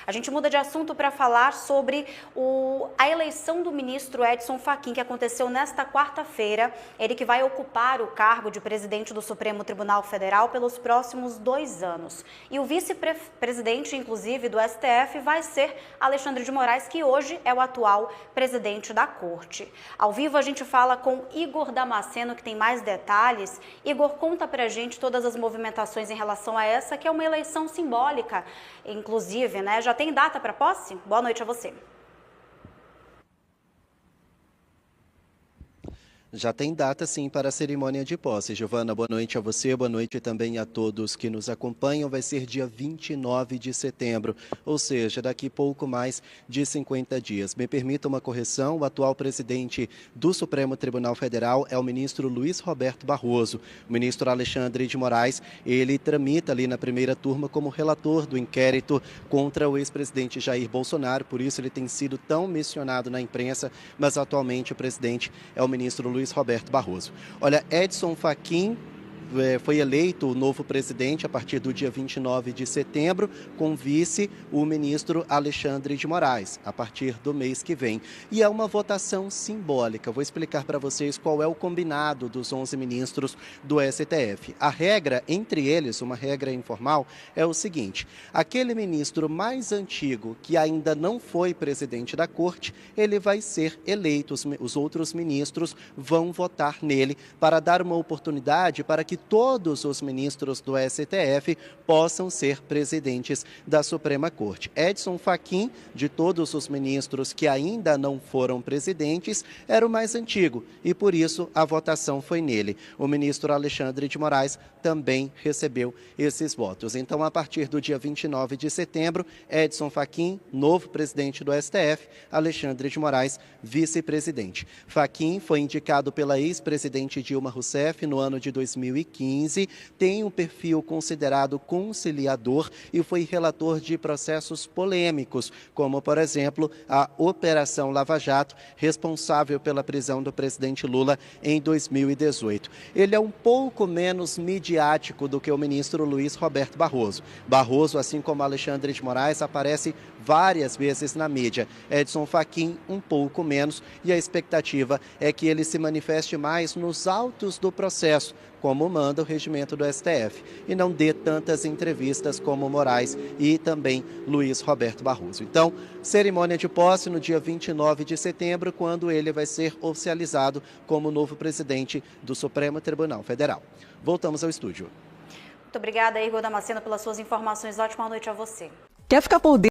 A gente muda de assunto para falar sobre a eleição do ministro Edson Fachin, que aconteceu nesta quarta-feira. Ele que vai ocupar o cargo de presidente do Supremo Tribunal Federal pelos próximos 2 anos. E o vice-presidente, inclusive, do STF vai ser Alexandre de Moraes, que hoje é o atual presidente da Corte. Ao vivo a gente fala com Igor Damasceno, que tem mais detalhes. Igor, conta pra gente todas as movimentações em relação a essa, que é uma eleição simbólica, inclusive, né? Já tem data para posse? Boa noite a você. Já tem data, sim, para a cerimônia de posse. Giovana, boa noite a você, boa noite também a todos que nos acompanham. Vai ser dia 29 de setembro, ou seja, daqui pouco mais de 50 dias. Me permita uma correção, o atual presidente do Supremo Tribunal Federal é o ministro Luiz Roberto Barroso. O ministro Alexandre de Moraes, ele tramita ali na primeira turma como relator do inquérito contra o ex-presidente Jair Bolsonaro, por isso ele tem sido tão mencionado na imprensa, mas atualmente o presidente é o ministro Luiz Roberto Barroso. Olha, Edson Fachin foi eleito o novo presidente a partir do dia 29 de setembro, com vice o ministro Alexandre de Moraes, a partir do mês que vem. E é uma votação simbólica. Vou explicar para vocês qual é o combinado dos 11 ministros do STF. A regra, entre eles, uma regra informal, é o seguinte: aquele ministro mais antigo que ainda não foi presidente da Corte, ele vai ser eleito. Os outros ministros vão votar nele para dar uma oportunidade para que todos os ministros do STF possam ser presidentes da Suprema Corte. Edson Fachin, de todos os ministros que ainda não foram presidentes, era o mais antigo e, por isso, a votação foi nele. O ministro Alexandre de Moraes também recebeu esses votos. Então, a partir do dia 29 de setembro, Edson Fachin, novo presidente do STF, Alexandre de Moraes, vice-presidente. Fachin foi indicado pela ex-presidente Dilma Rousseff no ano de 2015, tem um perfil considerado conciliador e foi relator de processos polêmicos, como, por exemplo, a Operação Lava Jato, responsável pela prisão do presidente Lula em 2018. Ele é um pouco menos midiático do que o ministro Luiz Roberto Barroso. Barroso, assim como Alexandre de Moraes, aparece várias vezes na mídia. Edson Fachin, um pouco menos, e a expectativa é que ele se manifeste mais nos autos do processo, como manda o regimento do STF, e não dê tantas entrevistas como Moraes e também Luiz Roberto Barroso. Então, cerimônia de posse no dia 29 de setembro, quando ele vai ser oficializado como novo presidente do Supremo Tribunal Federal. Voltamos ao estúdio. Muito obrigada, Igor Damasceno, pelas suas informações. Ótima noite a você. Quer ficar por dentro